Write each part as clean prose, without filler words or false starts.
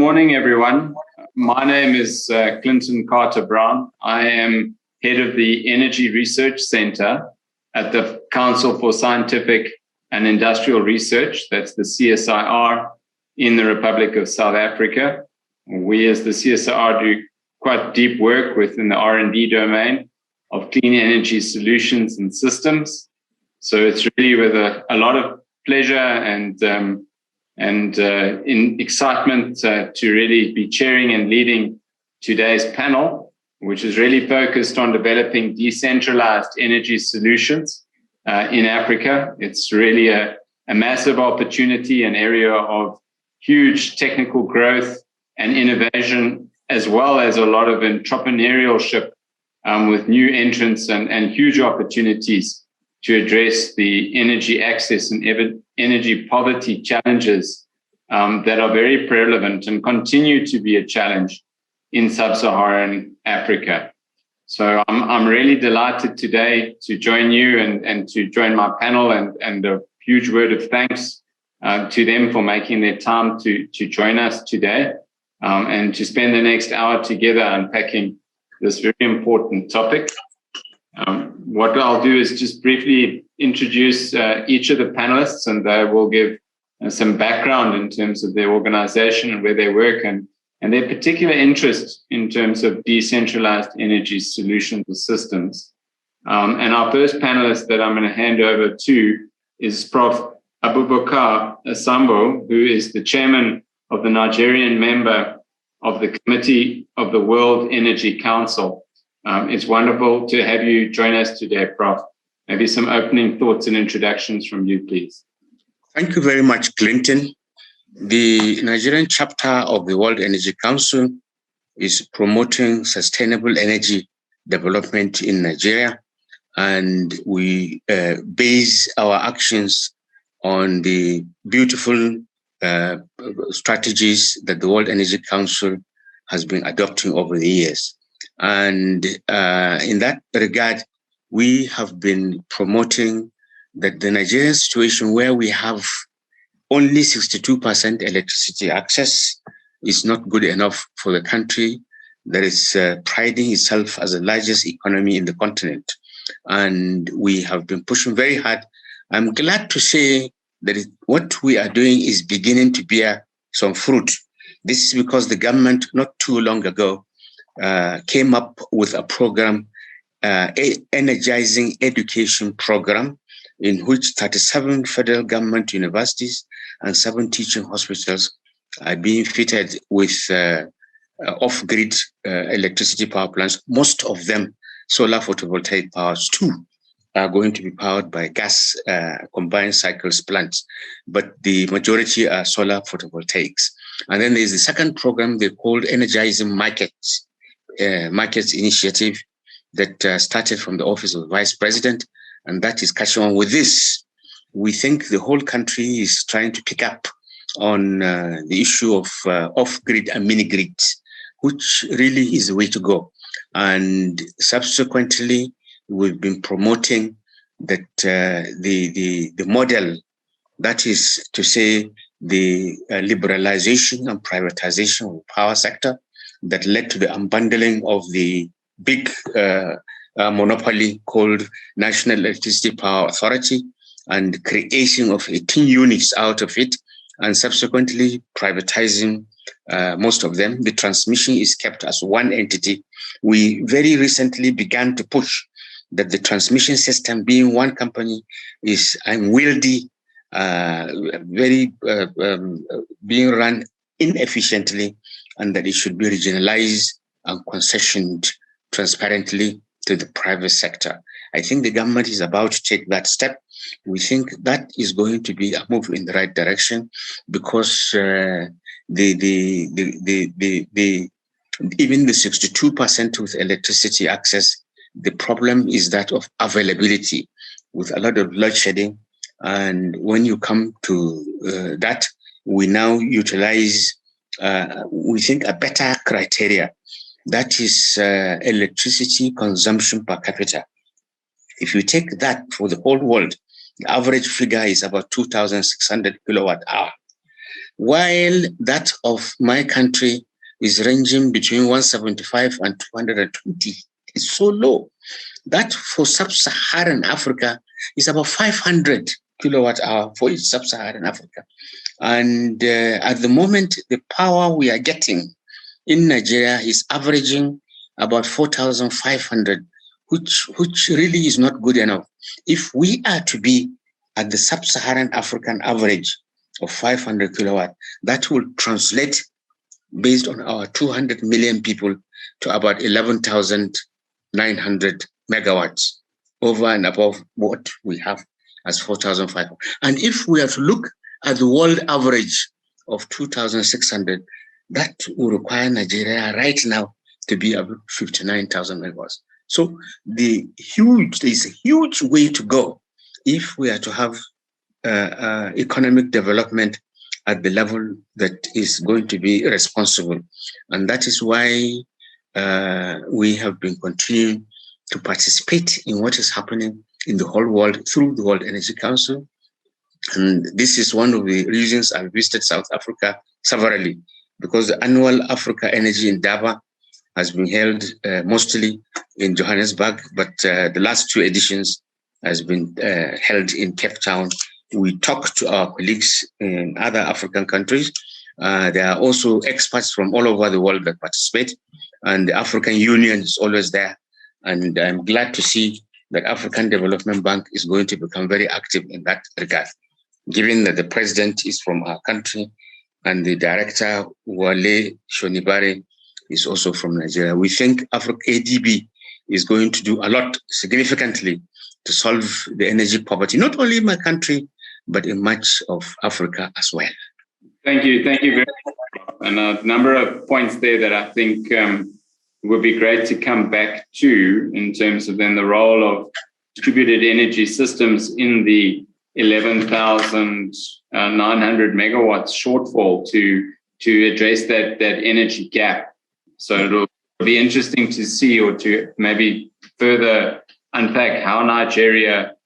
morning, everyone. My name is Clinton Carter-Brown. I am head of the Energy Research Center at the Council for Scientific and Industrial Research, that's the CSIR, in the Republic of South Africa. We as the CSIR do quite deep work within the R&D domain of clean energy solutions and systems. So it's really with a lot of pleasure and in excitement to really be chairing and leading today's panel, which is really focused on developing decentralized energy solutions in Africa. It's really a massive opportunity, an area of huge technical growth and innovation, as well as a lot of entrepreneurship with new entrants and huge opportunities to address the energy access and energy poverty challenges that are very prevalent and continue to be a challenge in sub-Saharan Africa. So I'm really delighted today to join you and to join my panel, and a huge word of thanks to them for making their time to join us today and to spend the next hour together unpacking this very important topic. What I'll do is just briefly introduce each of the panelists, and they will give some background in terms of their organization and where they work and their particular interest in terms of decentralized energy solutions and systems. And our first panelist that I'm going to hand over to is Prof. Abubakar Sambo, who is the chairman of the Nigerian member of the Committee of the World Energy Council. It's wonderful to have you join us today, Prof. Maybe some opening thoughts and introductions from you, please. Thank you very much, Clinton. The Nigerian chapter of the World Energy Council is promoting sustainable energy development in Nigeria, and we base our actions on the beautiful strategies that the World Energy Council has been adopting over the years. And in that regard, we have been promoting that the Nigerian situation, where we have only 62% electricity access, is not good enough for the country that is priding itself as the largest economy in the continent. And we have been pushing very hard. I'm glad to say that what we are doing is beginning to bear some fruit. This is because the government, not too long ago, came up with a program, energizing education program, in which 37 federal government universities and 7 teaching hospitals are being fitted with off-grid electricity power plants. Most of them solar photovoltaic powers too are going to be powered by gas combined cycles plants, but the majority are solar photovoltaics. And then there's the second program they called Energizing Markets Initiative that started from the office of the Vice President, and that is catching on with this. We think the whole country is trying to pick up on the issue of off-grid and mini-grids, which really is the way to go. And subsequently, we've been promoting that the model, that is to say, the liberalization and privatization of the power sector that led to the unbundling of the big monopoly called National Electricity Power Authority, and creation of 18 units out of it, and subsequently privatizing most of them. The transmission is kept as one entity. We very recently began to push that the transmission system, being one company, is unwieldy, being run inefficiently, and that it should be regionalized and concessioned transparently to the private sector. I think the government is about to take that step. We think that is going to be a move in the right direction, because even the 62% with electricity access, the problem is that of availability, with a lot of load shedding. And when you come to that, we now utilize, we think, a better criteria. That is electricity consumption per capita. If you take that for the whole world, the average figure is about 2,600 kilowatt hour. while that of my country is ranging between 175 and 220. It's so low. That for sub-Saharan Africa is about 500 kilowatt hour for each sub-Saharan Africa. And at the moment, the power we are getting in Nigeria is averaging about 4,500, which really is not good enough. If we are to be at the sub-Saharan African average of 500 kilowatt, that will translate based on our 200 million people to about 11,900 megawatts over and above what we have as 4,500. And if we have to look at the world average of 2,600, that will require Nigeria right now to be about 59,000 megawatts. So there's a huge way to go if we are to have economic development at the level that is going to be responsible. And that is why we have been continuing to participate in what is happening in the whole world through the World Energy Council. And this is one of the reasons I visited South Africa severally, because the annual Africa Energy Endeavor has been held mostly in Johannesburg, but the last two editions has been held in Cape Town. We talk to our colleagues in other African countries. There are also experts from all over the world that participate, and the African Union is always there. And I'm glad to see that African Development Bank is going to become very active in that regard, given that the president is from our country and the director, Wale Shonibare, is also from Nigeria. We think ADB is going to do a lot significantly to solve the energy poverty, not only in my country, but in much of Africa as well. Thank you very much. And a number of points there that I think would be great to come back to in terms of then the role of distributed energy systems in the 11,900 megawatts shortfall to address that energy gap. So it'll be interesting to see, or to maybe further unpack how Nigeria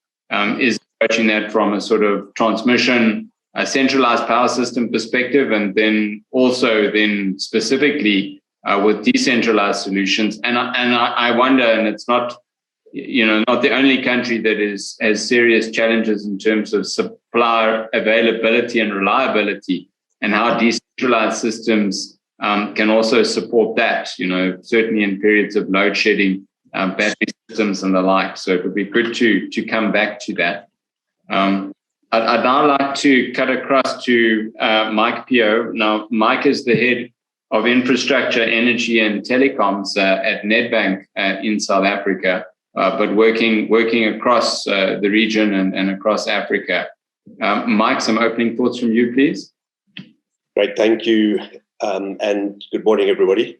is approaching that from a sort of transmission, a centralized power system perspective, and then also then specifically with decentralized solutions. And I wonder, and it's not, not the only country that has serious challenges in terms of supply availability and reliability, and how decentralized systems can also support that, certainly in periods of load shedding, battery systems and the like. So it would be good to come back to that. I'd now like to cut across to Mike Pio. Now, Mike is the head of infrastructure, energy and telecoms at Nedbank in South Africa, but working across the region and across Africa. Mike, some opening thoughts from you, please. Great, thank you, and good morning, everybody.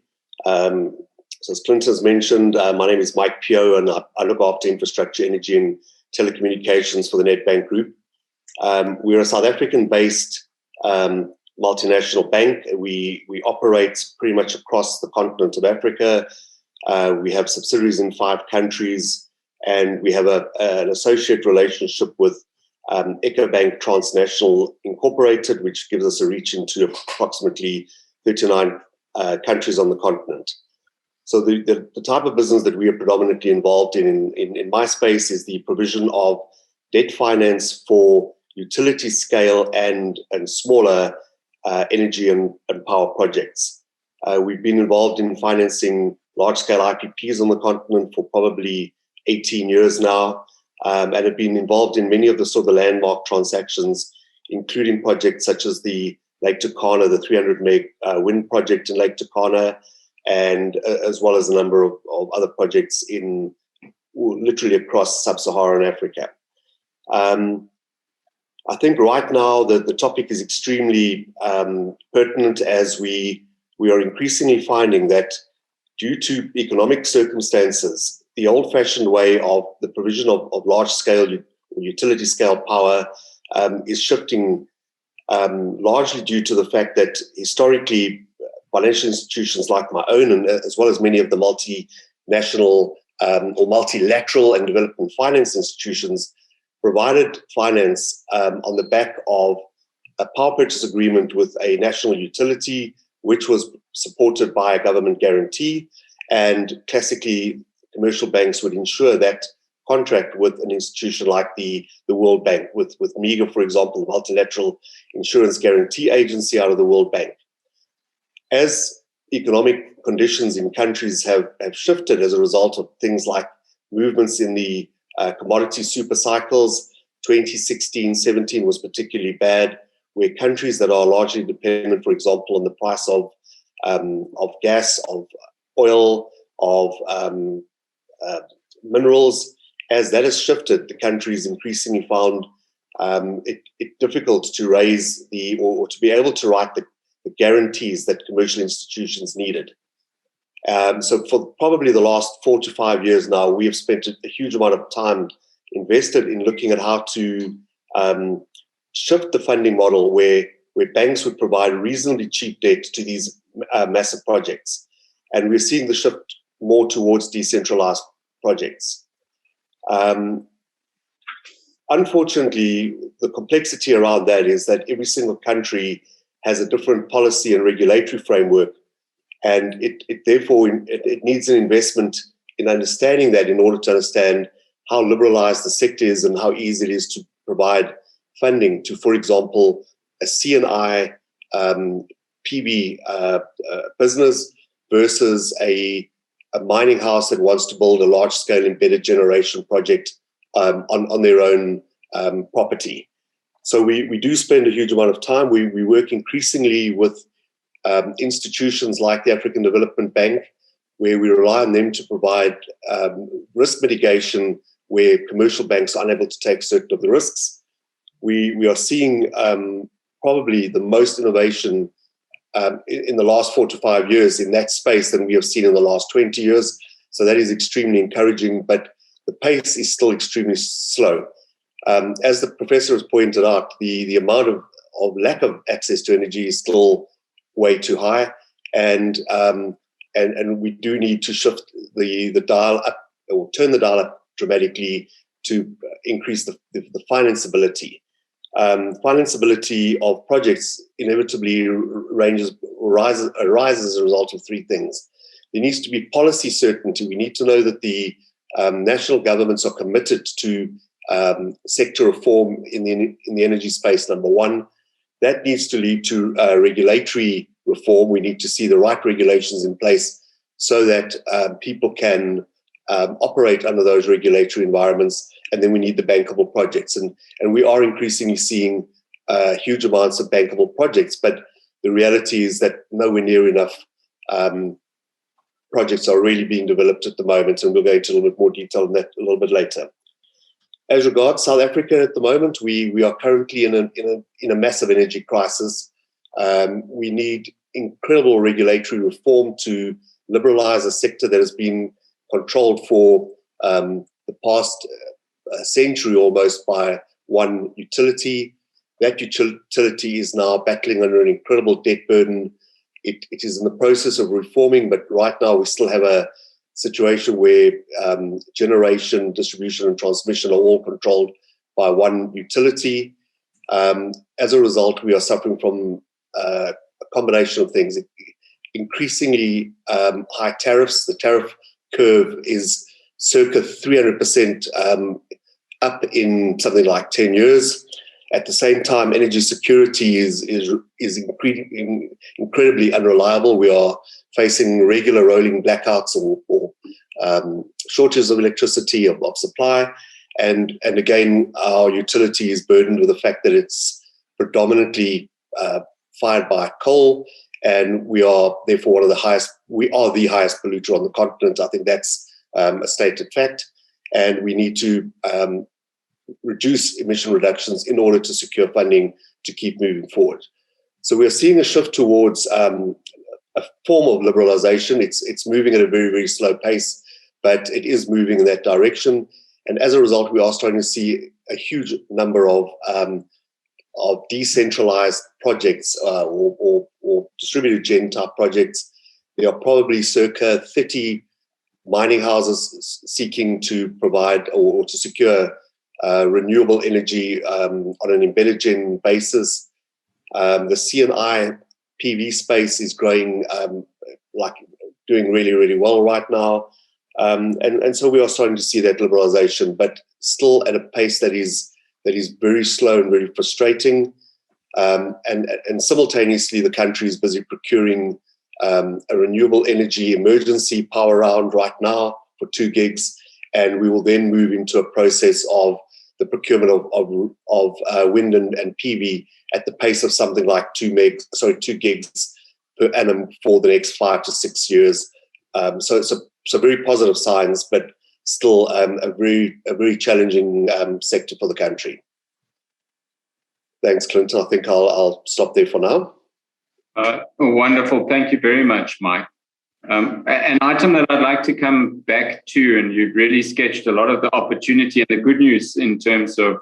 So as Clint has mentioned, my name is Mike Pio, and I look after infrastructure, energy and telecommunications for the Nedbank Group. We're a South African-based multinational bank. We operate pretty much across the continent of Africa. We have subsidiaries in 5 countries, and we have an associate relationship with Ecobank Transnational Incorporated, which gives us a reach into approximately 39 countries on the continent. So the type of business that we are predominantly involved in my space is the provision of debt finance for utility scale and smaller energy and power projects. We've been involved in financing large-scale IPPs on the continent for probably 18 years now, and have been involved in many of the sort of landmark transactions, including projects such as the Lake Turkana, the 300 meg wind project in Lake Turkana, and as well as a number of other projects in literally across sub-Saharan Africa. I think right now the topic is extremely pertinent, as we are increasingly finding that due to economic circumstances, the old-fashioned way of the provision of large-scale utility-scale power is shifting, largely due to the fact that historically financial institutions like my own, and as well as many of the multinational or multilateral and development finance institutions, provided finance on the back of a power purchase agreement with a national utility, which was supported by a government guarantee. And classically, commercial banks would insure that contract with an institution like the World Bank, with MIGA, for example, the Multilateral Insurance Guarantee Agency out of the World Bank. As economic conditions in countries have shifted as a result of things like movements in the commodity super cycles, 2016-17 was particularly bad, where countries that are largely dependent, for example, on the price of gas, of oil, of minerals, as that has shifted, the countries increasingly found it difficult to raise or to be able to write the guarantees that commercial institutions needed. So for probably the last 4 to 5 years now, we have spent a huge amount of time invested in looking at how to shift the funding model where banks would provide reasonably cheap debt to these massive projects. And we're seeing the shift more towards decentralized projects. Unfortunately, the complexity around that is that every single country has a different policy and regulatory framework, and it therefore needs an investment in understanding that in order to understand how liberalized the sector is and how easy it is to provide funding to, for example, a C&I PV business versus a mining house that wants to build a large-scale embedded generation project on their own property. So we do spend a huge amount of time. We work increasingly with institutions like the African Development Bank, where we rely on them to provide risk mitigation where commercial banks are unable to take certain of the risks. We are seeing probably the most innovation in the last 4 to 5 years in that space than we have seen in the last 20 years. So that is extremely encouraging, but the pace is still extremely slow. As the professor has pointed out, the amount of lack of access to energy is still way too high, and we do need to shift the dial up, or turn the dial up dramatically to increase the financeability. Financeability of projects inevitably arises as a result of 3 things. There needs to be policy certainty. We need to know that the national governments are committed to sector reform in the energy space, number one. That needs to lead to regulatory reform. We need to see the right regulations in place so that people can operate under those regulatory environments. And then we need the bankable projects. And we are increasingly seeing huge amounts of bankable projects, but the reality is that nowhere near enough projects are really being developed at the moment, and we'll go into a little bit more detail on that a little bit later. As regards South Africa at the moment, we are currently in a massive energy crisis. We need incredible regulatory reform to liberalize a sector that has been controlled for the past century almost by one utility. That utility is now battling under an incredible debt burden. It is in the process of reforming, but right now we still have a situation where generation, distribution, and transmission are all controlled by one utility. As a result, we are suffering from a combination of things. Increasingly high tariffs. The tariff curve is circa 300% up in something like 10 years. At the same time, energy security is incredibly unreliable. We are facing regular rolling blackouts or shortages of electricity, of supply. And again, our utility is burdened with the fact that it's predominantly fired by coal, and we are therefore one of the highest. We are the highest polluter on the continent. I think that's a stated fact, and we need to reduce emission reductions in order to secure funding to keep moving forward. So we're seeing a shift towards a form of liberalization. It's moving at a very, very slow pace, but it is moving in that direction. And as a result, we are starting to see a huge number of decentralized projects or distributed gen type projects. There are probably circa 30 mining houses seeking to provide or to secure renewable energy on an embedded gen basis. The C&I PV space is growing, doing really, really well right now. And so we are starting to see that liberalization, but still at a pace that is very slow and very frustrating. And simultaneously, the country is busy procuring a renewable energy emergency power round right now for 2 gigs, and we will then move into a process of the procurement of wind and PV at the pace of something like 2 gigs per annum for the next 5 to 6 years. So it's a very positive signs, but still a very challenging sector for the country. Thanks, Clinton. I think I'll stop there for now. Wonderful. Thank you very much, Mike. An item that I'd like to come back to, and you've really sketched a lot of the opportunity and the good news in terms of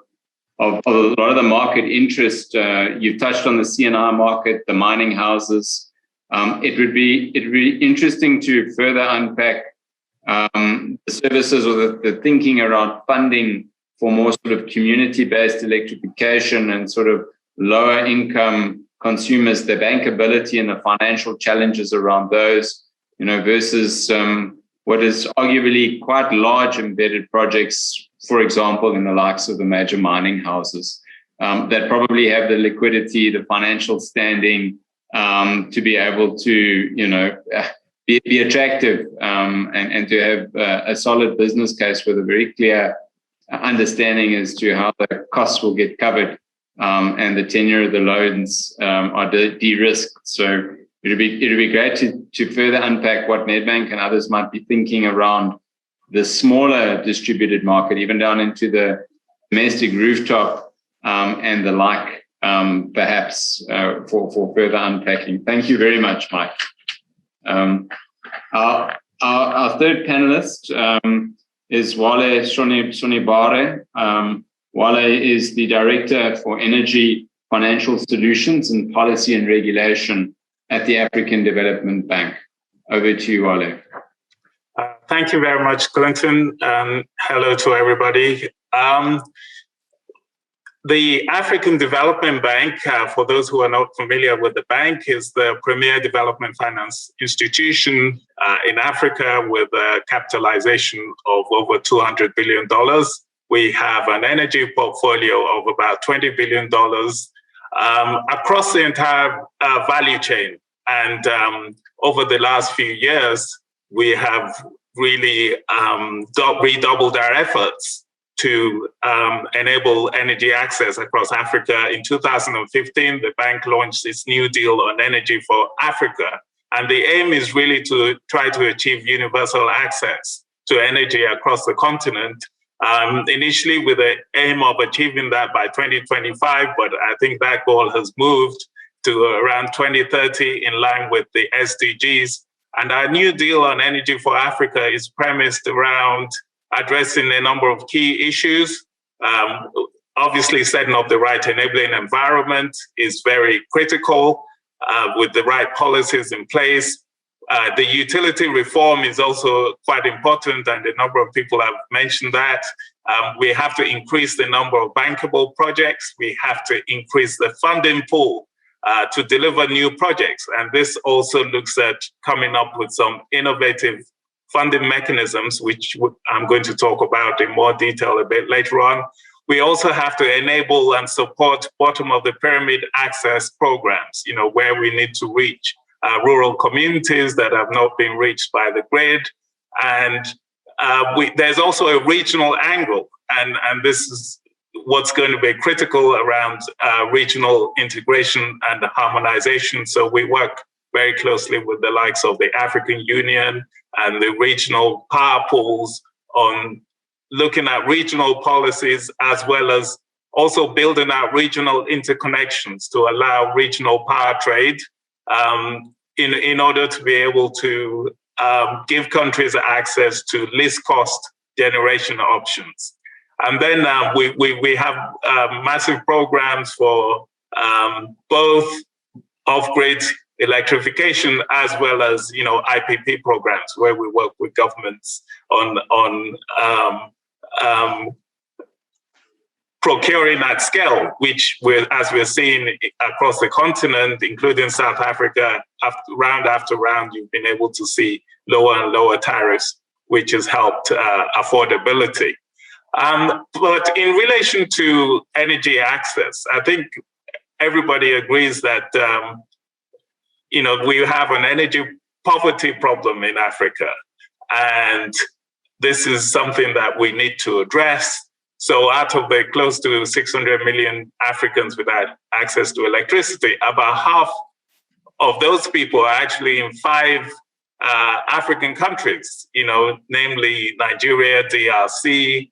a lot of the market interest. You've touched on the C&I market, the mining houses. It would be interesting to further unpack the services or the thinking around funding for more sort of community-based electrification and sort of lower income consumers, the bankability and the financial challenges around those, versus what is arguably quite large embedded projects, for example, in the likes of the major mining houses, that probably have the liquidity, the financial standing to be able to, be attractive and to have a solid business case with a very clear understanding as to how the costs will get covered and the tenure of the loans are de-risked. So it'd be great to further unpack what Nedbank and others might be thinking around the smaller distributed market, even down into the domestic rooftop and the like, perhaps for further unpacking. Thank you very much, Mike. Our third panelist is Wale Sonibare. Wale is the Director for Energy, Financial Solutions and Policy and Regulation at the African Development Bank. Over to you, Wale. Thank you very much, Clinton. Hello to everybody. The African Development Bank, for those who are not familiar with the bank, is the premier development finance institution in Africa with a capitalization of over $200 billion. We have an energy portfolio of about $20 billion across the entire value chain. And over the last few years, we have really redoubled our efforts to enable energy access across Africa. In 2015, the bank launched its new deal on energy for Africa. And the aim is really to try to achieve universal access to energy across the continent, initially with the aim of achieving that by 2025, but I think that goal has moved to around 2030 in line with the SDGs. And our new deal on energy for Africa is premised around addressing a number of key issues. Obviously, setting up the right enabling environment is very critical with the right policies in place. The utility reform is also quite important, and a number of people have mentioned that. We have to increase the number of bankable projects. We have to increase the funding pool to deliver new projects. And this also looks at coming up with some innovative funding mechanisms, which I'm going to talk about in more detail a bit later on. We also have to enable and support bottom of the pyramid access programs, where we need to reach rural communities that have not been reached by the grid. And there's also a regional angle, and this is what's going to be critical around regional integration and harmonization. So we work very closely with the likes of the African Union and the regional power pools on looking at regional policies, as well as also building out regional interconnections to allow regional power trade in order to be able to give countries access to least cost generation options. And then we have massive programs for both off-grid electrification, as well as IPP programs, where we work with governments on procuring at scale, which as we're seeing across the continent, including South Africa, round after round, you've been able to see lower and lower tariffs, which has helped affordability. But in relation to energy access, I think everybody agrees that we have an energy poverty problem in Africa, and this is something that we need to address. So out of the close to 600 million Africans without access to electricity, about half of those people are actually in 5 African countries, namely Nigeria, DRC,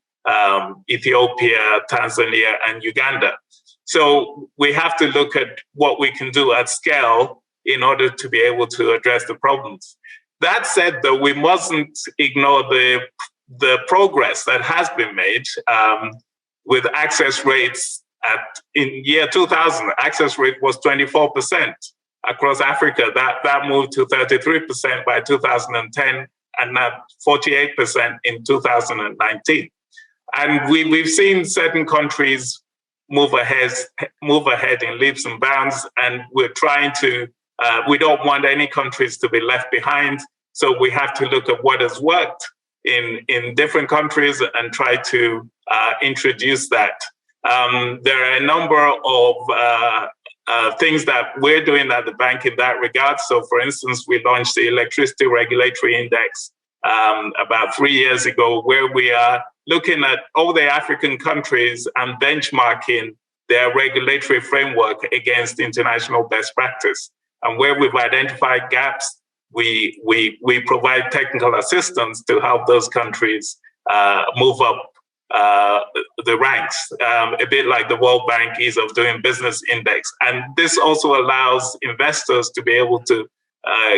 Ethiopia, Tanzania, and Uganda. So we have to look at what we can do at scale in order to be able to address the problems. That said, though, we mustn't ignore the progress that has been made with access rates. In year 2000, access rate was 24% across Africa. That moved to 33% by 2010, and now 48% in 2019. And we've seen certain countries move ahead in leaps and bounds, and we're trying to. We don't want any countries to be left behind, so we have to look at what has worked in different countries and try to introduce that. There are a number of things that we're doing at the bank in that regard. So, for instance, we launched the Electricity Regulatory Index about 3 years ago, where we are looking at all the African countries and benchmarking their regulatory framework against international best practice. And where we've identified gaps, we provide technical assistance to help those countries move up the ranks, a bit like the World Bank Ease of Doing Business Index. And this also allows investors to be able to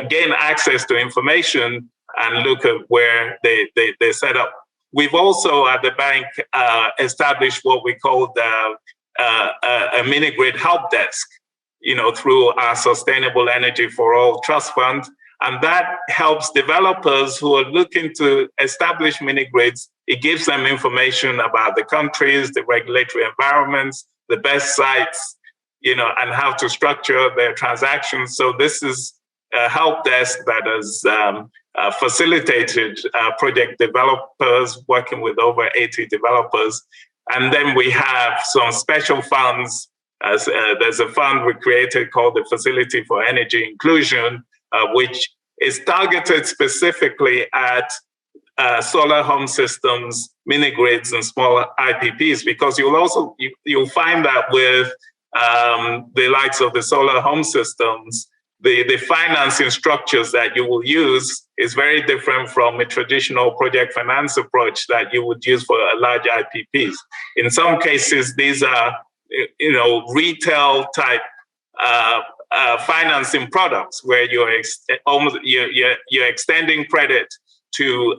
gain access to information and look at where they set up. We've also at the bank established what we call a mini-grid help desk, through our Sustainable Energy for All Trust Fund. And that helps developers who are looking to establish mini-grids. It gives them information about the countries, the regulatory environments, the best sites, and how to structure their transactions. So this is a help desk that has facilitated project developers, working with over 80 developers. And then we have some special funds. There's a fund we created called the Facility for Energy Inclusion, which is targeted specifically at solar home systems, mini grids, and smaller IPPs, because you'll find that with the likes of the solar home systems, the financing structures that you will use is very different from a traditional project finance approach that you would use for a large IPPs. In some cases, these are retail type financing products where you're extending credit to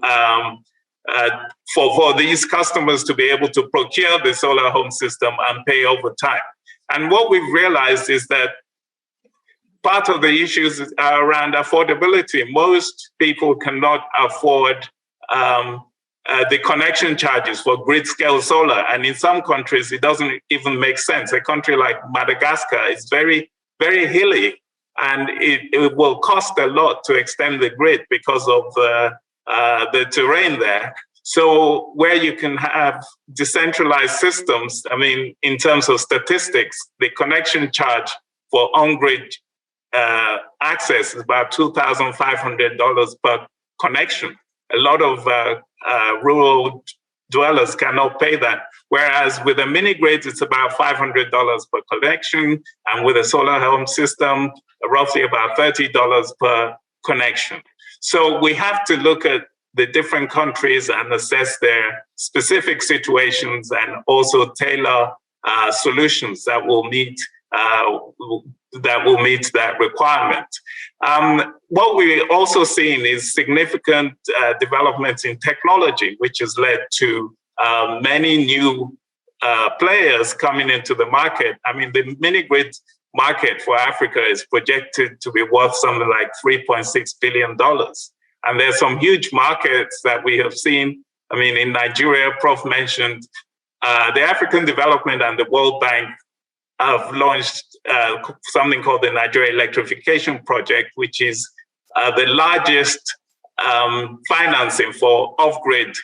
for these customers to be able to procure the solar home system and pay over time. And what we've realized is that part of the issues are around affordability. Most people cannot afford the connection charges for grid scale solar. And in some countries, it doesn't even make sense. A country like Madagascar is very, very hilly, and it will cost a lot to extend the grid because of the terrain there. So where you can have decentralized systems, in terms of statistics, the connection charge for on-grid access is about $2,500 per connection. A lot of rural dwellers cannot pay that. Whereas with a mini grid, it's about $500 per connection, and with a solar home system, roughly about $30 per connection. So we have to look at the different countries and assess their specific situations, and also tailor solutions that will meet that requirement. What we're also seeing is significant developments in technology, which has led to many new players coming into the market. The mini grid market for Africa is projected to be worth something like $3.6 billion. And there's some huge markets that we have seen. In Nigeria, Prof mentioned the African Development and the World Bank have launched something called the Nigeria Electrification Project, which is the largest financing for off-grid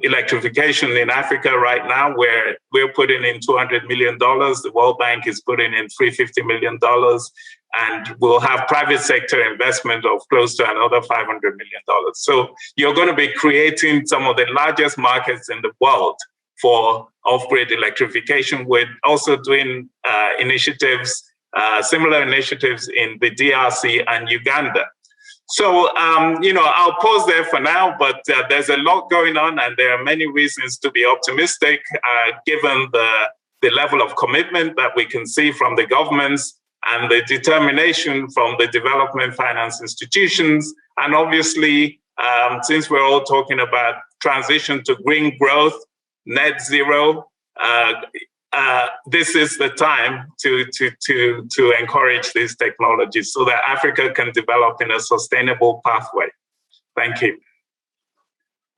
electrification in Africa right now, where we're putting in $200 million. The World Bank is putting in $350 million. And we'll have private sector investment of close to another $500 million. So you're going to be creating some of the largest markets in the world for off-grid electrification. We're also doing initiatives, similar initiatives in the DRC and Uganda. So, I'll pause there for now, but there's a lot going on and there are many reasons to be optimistic, given the level of commitment that we can see from the governments and the determination from the development finance institutions. And obviously, since we're all talking about transition to green growth, net zero, this is the time to encourage these technologies so that Africa can develop in a sustainable pathway. Thank you.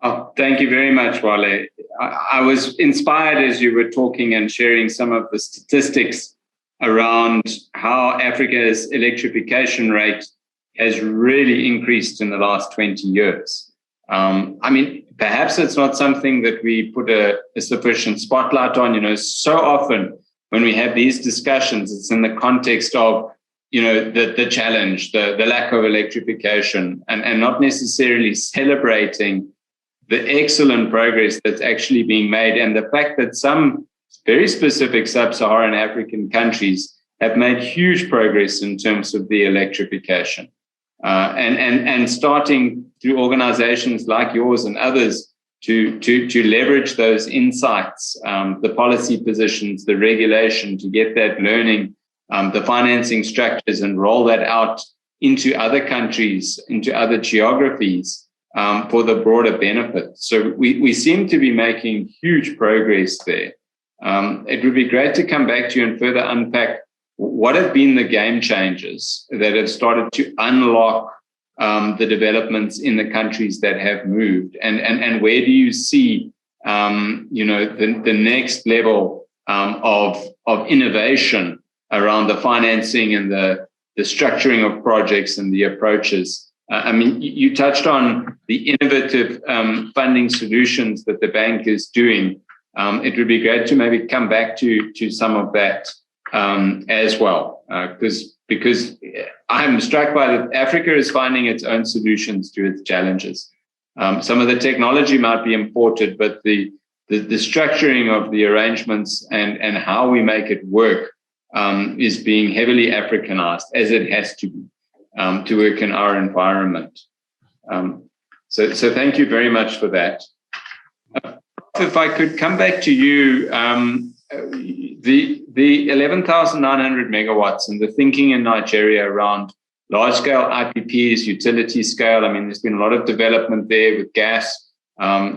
Oh, thank you very much, Wale. I was inspired as you were talking and sharing some of the statistics around how Africa's electrification rate has really increased in the last 20 years. Perhaps it's not something that we put a sufficient spotlight on. So often when we have these discussions, it's in the context of, the challenge, the lack of electrification, and not necessarily celebrating the excellent progress that's actually being made, and the fact that some very specific sub-Saharan African countries have made huge progress in terms of the electrification. And starting through organizations like yours and others to leverage those insights, the policy positions, the regulation, to get that learning, the financing structures, and roll that out into other countries, into other geographies, for the broader benefit. So we seem to be making huge progress there. It would be great to come back to you and further unpack what have been the game changers that have started to unlock the developments in the countries that have moved, and where do you see the next level of innovation around the financing and the structuring of projects and the approaches? You touched on the innovative funding solutions that the bank is doing. It would be great to maybe come back to some of that as well, because I'm struck by that Africa is finding its own solutions to its challenges. Some of the technology might be imported, but the structuring of the arrangements and how we make it work is being heavily Africanized, as it has to be, to work in our environment. So thank you very much for that. If I could come back to you, the 11,900 megawatts and the thinking in Nigeria around large-scale IPPs, utility scale. There's been a lot of development there with gas,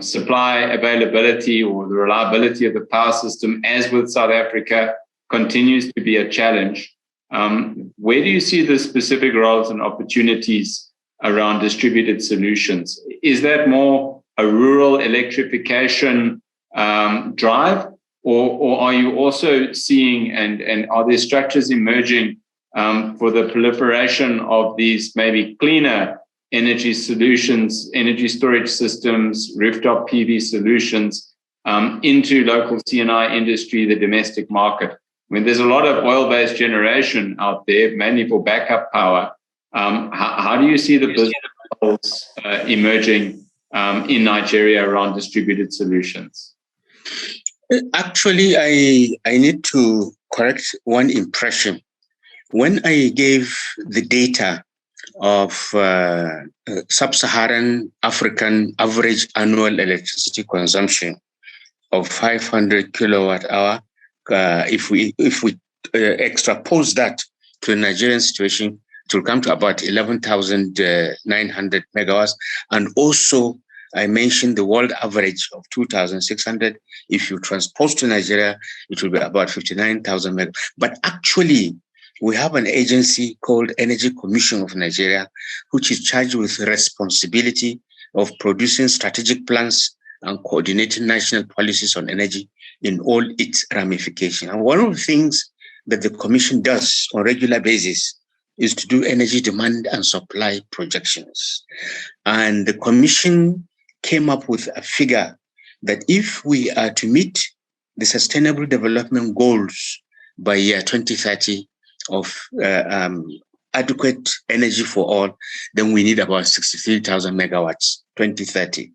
supply availability, or the reliability of the power system, as with South Africa, continues to be a challenge. Where do you see the specific roles and opportunities around distributed solutions? Is that more a rural electrification drive, or are you also seeing and are there structures emerging for the proliferation of these maybe cleaner energy solutions, energy storage systems, rooftop PV solutions into local C&I industry, the domestic market? There's a lot of oil-based generation out there, mainly for backup power. How do you see the business models emerging in Nigeria around distributed solutions? Actually, I need to correct one impression. When I gave the data of sub-Saharan African average annual electricity consumption of 500 kilowatt hour, if we extrapose that to the Nigerian situation, it will come to about 11,900 megawatts. And also, I mentioned the world average of 2,600. If you transpose to Nigeria, it will be about 59,000 megawatts. But actually, we have an agency called Energy Commission of Nigeria, which is charged with the responsibility of producing strategic plans and coordinating national policies on energy. in all its ramifications. And one of the things that the Commission does on a regular basis is to do energy demand and supply projections. And the Commission came up with a figure that if we are to meet the Sustainable Development Goals by year 2030 of adequate energy for all, then we need about 63,000 megawatts, 2030.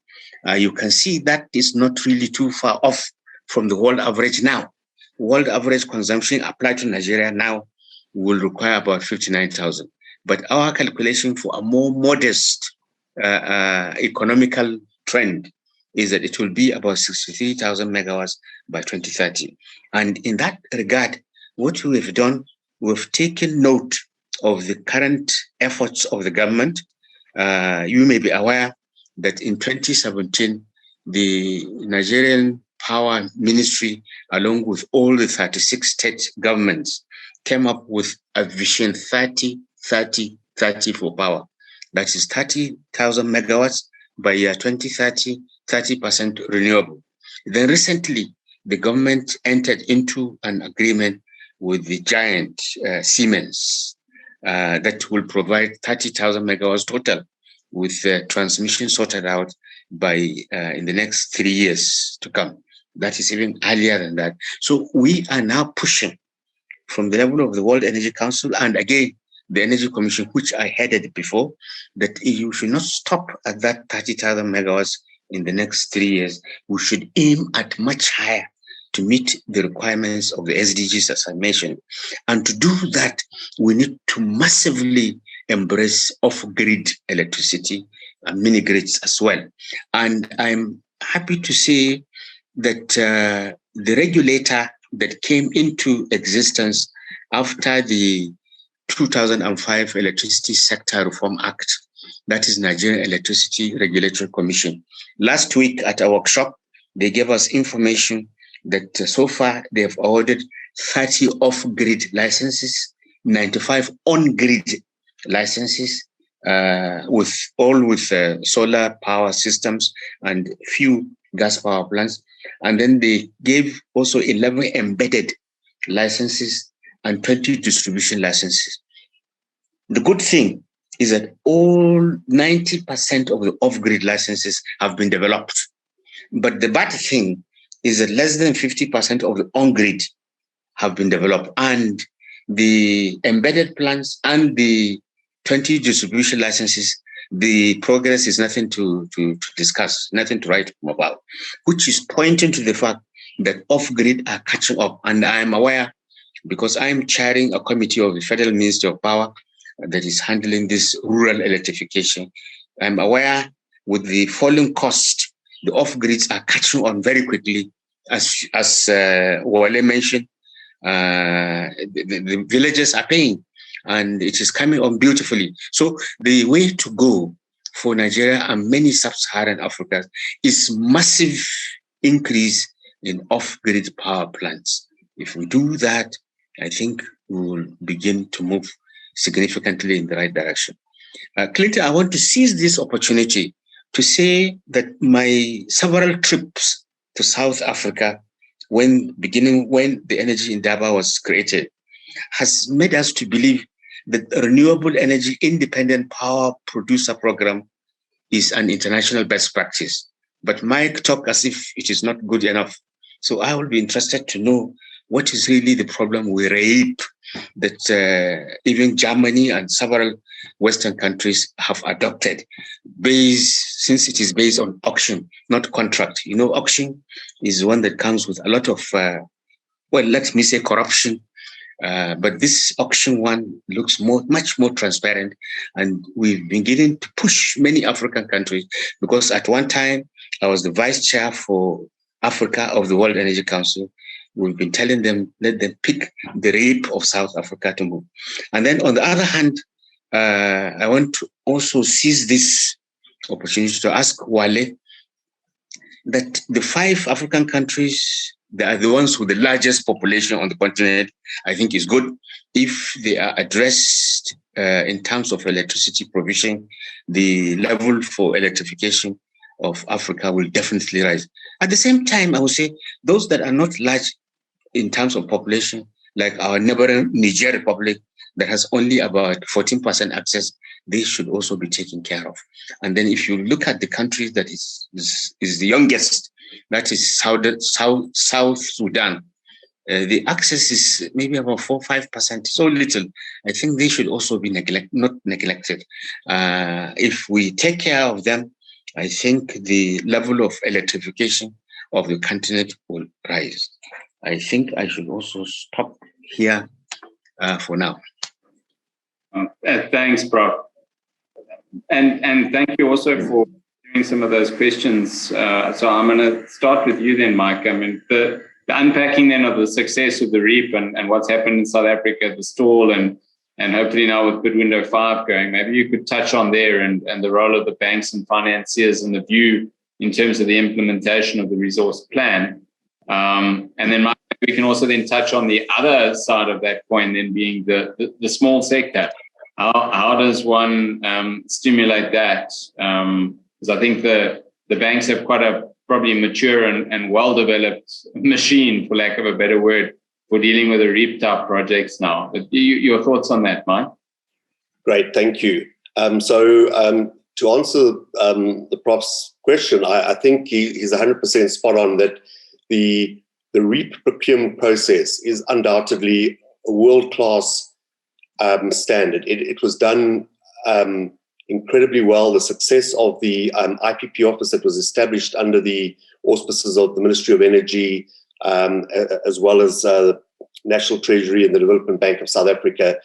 You can see that is not really too far off from the world average now. World average consumption applied to Nigeria now will require about 59,000. But our calculation for a more modest economical trend is that it will be about 63,000 megawatts by 2030. And in that regard, what we have done, we've taken note of the current efforts of the government. You may be aware that in 2017, the Nigerian Power Ministry, along with all the 36 state governments, came up with a vision 30-30-30 for power. That is 30,000 megawatts by year 2030, 30% renewable. Then recently, the government entered into an agreement with the giant Siemens that will provide 30,000 megawatts total, with transmission sorted out by in the next 3 years to come. That is even earlier than that. So we are now pushing from the level of the World Energy Council and again, the Energy Commission, which I headed before, that you should not stop at that 30,000 megawatts in the next 3 years. We should aim at much higher to meet the requirements of the SDGs, as I mentioned. And to do that, we need to massively embrace off-grid electricity and mini-grids as well. And I'm happy to say that the regulator that came into existence after the 2005 Electricity Sector Reform Act, that is Nigerian Electricity Regulatory Commission. Last week at a workshop, they gave us information that so far they have awarded 30 off-grid licenses, 95 on-grid licenses, with solar power systems and few gas power plants. And then they gave also 11 embedded licenses and 20 distribution licenses. The good thing is that all 90% of the off-grid licenses have been developed. But the bad thing is that less than 50% of the on-grid have been developed. And the embedded plants and the 20 distribution licenses, the progress is nothing to discuss, nothing to write about, which is pointing to the fact that off-grid are catching up. And I am aware, because I'm chairing a committee of the Federal Ministry of Power that is handling this rural electrification. I'm aware with the falling cost, the off-grids are catching on very quickly. As Wale mentioned, the villages are paying, and it is coming on beautifully. So the way to go for Nigeria and many sub-Saharan Africa is massive increase in off-grid power plants. If we do that, I think we will begin to move significantly in the right direction. Clinton, I want to seize this opportunity to say that my several trips to South Africa, when the Energy Indaba was created, has made us to believe that the Renewable Energy Independent Power Producer Program is an international best practice. But Mike talked as if it is not good enough. So I will be interested to know what is really the problem with REIP that even Germany and several Western countries have adopted, since it is based on auction, not contract. You know, auction is one that comes with a lot of, let me say corruption. But this auction one looks much more transparent, and we've been getting to push many African countries, because at one time I was the vice chair for Africa of the World Energy Council. We've been telling them, let them pick the REIP of South Africa to move. And then on the other hand, I want to also seize this opportunity to ask Wale that the 5 African countries, they are the ones with the largest population on the continent, I think is good. If they are addressed in terms of electricity provision, the level for electrification of Africa will definitely rise. At the same time, I would say those that are not large in terms of population, like our neighboring Niger Republic, that has only about 14% access, they should also be taken care of. And then if you look at the country that is the youngest, that is South Sudan, the access is maybe about 4 or 5%, so little. I think they should also be not neglected. If we take care of them, I think the level of electrification of the continent will rise. I think I should also stop here for now. Thanks, Prof. And thank you also for doing some of those questions. So I'm going to start with you then, Mike. I mean, the unpacking then of the success of the REAP and what's happened in South Africa, the stall, and hopefully now with Bid Window 5 going, maybe you could touch on there and the role of the banks and financiers and the view in terms of the implementation of the resource plan. And then Mike, we can also then touch on the other side of that coin, then being the small sector. How does one stimulate that? Because I think the banks have quite a probably mature and well-developed machine, for lack of a better word, for dealing with the REAP type projects now. But your thoughts on that, Mike? Great, thank you. To answer the Prof's question, I think he's 100% spot on that the REAP procurement process is undoubtedly a world-class standard. It was done incredibly well. The success of the IPP office that was established under the auspices of the Ministry of Energy, as well as the National Treasury and the Development Bank of South Africa,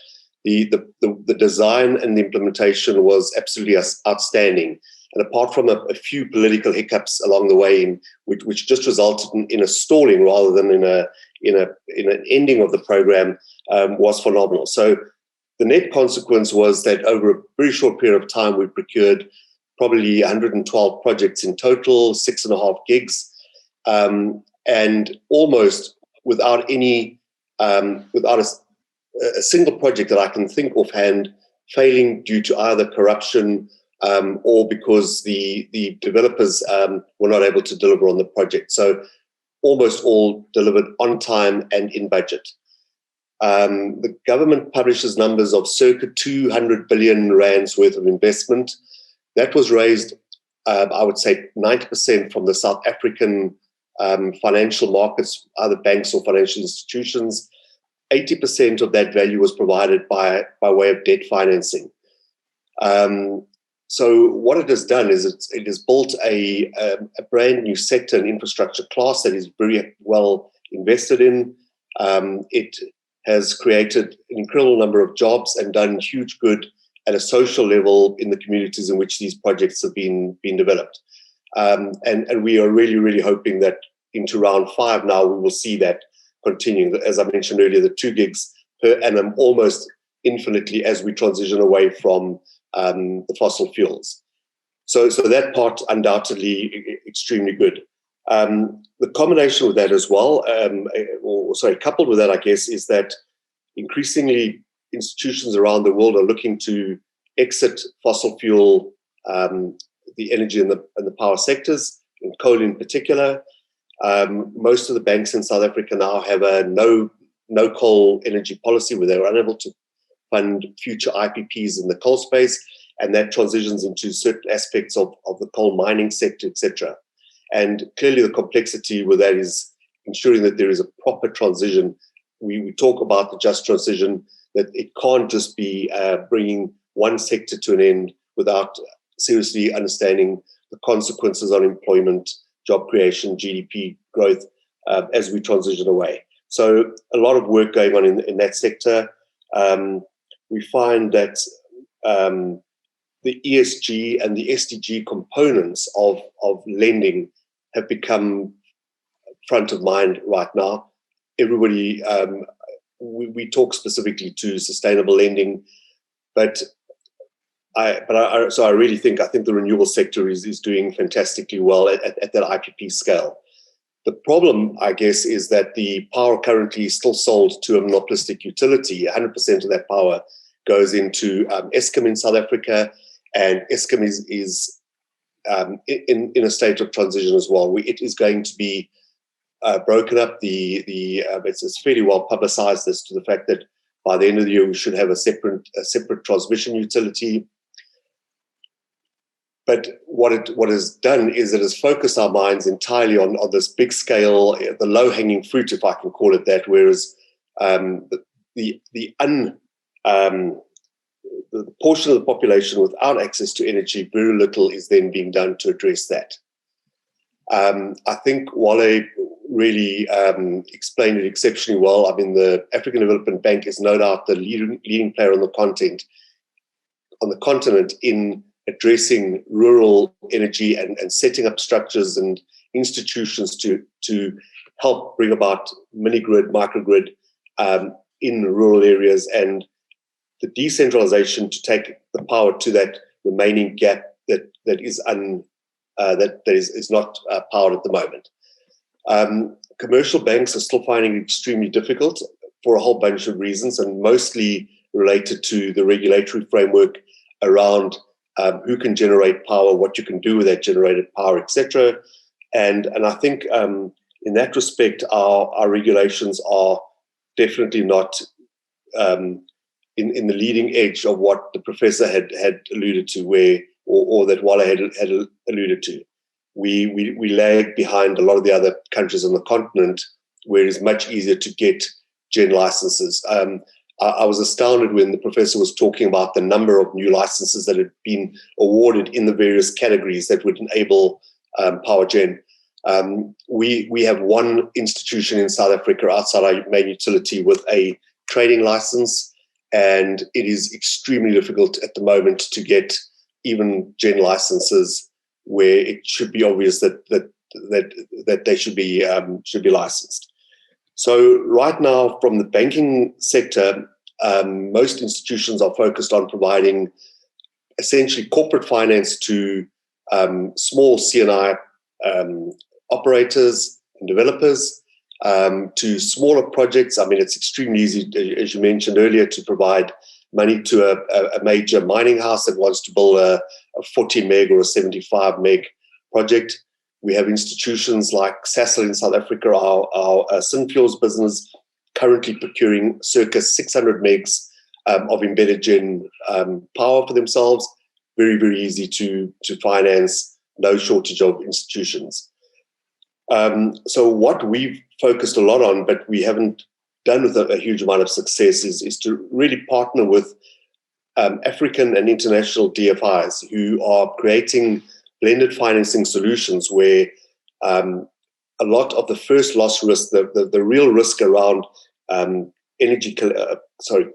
the design and the implementation was absolutely outstanding. And apart from a few political hiccups along the way, which just resulted in a stalling rather than in an ending of the program, was phenomenal. So the net consequence was that over a very short period of time, we procured probably 112 projects in total, 6.5 gigs, and almost without a single project that I can think offhand failing due to either corruption or because the developers were not able to deliver on the project. So almost all delivered on time and in budget. The government publishes numbers of circa 200 billion rands worth of investment. That was raised, I would say, 90% from the South African financial markets, either banks or financial institutions. 80% of that value was provided by way of debt financing. So what it has done is it has built a brand new sector and infrastructure class that is very well invested in. It has created an incredible number of jobs and done huge good at a social level in the communities in which these projects have been developed. And we are really, really hoping that into round 5 now we will see that continuing. As I mentioned earlier, the 2 gigs per annum almost infinitely as we transition away from the fossil fuels. So that part undoubtedly extremely good. The combination with that as well, coupled with that, I guess, is that increasingly institutions around the world are looking to exit fossil fuel, the energy and the power sectors, and coal in particular. Most of the banks in South Africa now have a no coal energy policy where they're unable to fund future IPPs in the coal space, and that transitions into certain aspects of the coal mining sector, etc. And clearly the complexity with that is ensuring that there is a proper transition. We talk about the just transition, that it can't just be bringing one sector to an end without seriously understanding the consequences on employment, job creation, GDP growth as we transition away. So a lot of work going on in that sector. We find that the ESG and the SDG components of lending have become front of mind right now. Everybody, we talk specifically to sustainable lending, but I really think the renewable sector is doing fantastically well at that IPP scale. The problem, I guess, is that the power currently is still sold to a monopolistic utility. 100% of that power goes into Eskom in South Africa, and Eskom is in a state of transition as well. It is going to be broken up. It's fairly well publicized as to the fact that by the end of the year we should have a separate transmission utility. But what it has done is it has focused our minds entirely on this big scale, the low-hanging fruit, if I can call it that, whereas the portion of the population without access to energy, very little is then being done to address that. I think Wale really explained it exceptionally well. I mean, the African Development Bank is no doubt the leading player on the continent in addressing rural energy and setting up structures and institutions to help bring about mini-grid, microgrid in rural areas, and the decentralization to take the power to that remaining gap that is not powered at the moment. Commercial banks are still finding it extremely difficult for a whole bunch of reasons, and mostly related to the regulatory framework around who can generate power, what you can do with that generated power, etc. And I think in that respect, our regulations are definitely not in the leading edge of what the professor had alluded to, or that Wale had alluded to. We lag behind a lot of the other countries on the continent, where it is much easier to get gen licenses. I was astounded when the professor was talking about the number of new licenses that had been awarded in the various categories that would enable power gen. We have one institution in South Africa outside our main utility with a trading license, and it is extremely difficult at the moment to get even gen licenses where it should be obvious that they should be licensed. So right now, from the banking sector, most institutions are focused on providing essentially corporate finance to small C&I operators and developers, to smaller projects. I mean, it's extremely easy, as you mentioned earlier, to provide money to a major mining house that wants to build a 40 meg or a 75 meg project. We have institutions like Sasol in South Africa, our Synfuels business, currently procuring circa 600 megs of embedded gen power for themselves. Very, very easy to finance, no shortage of institutions. So what we've focused a lot on, but we haven't done with a huge amount of success, is to really partner with African and international DFIs who are creating blended financing solutions where a lot of the first loss risk, the real risk around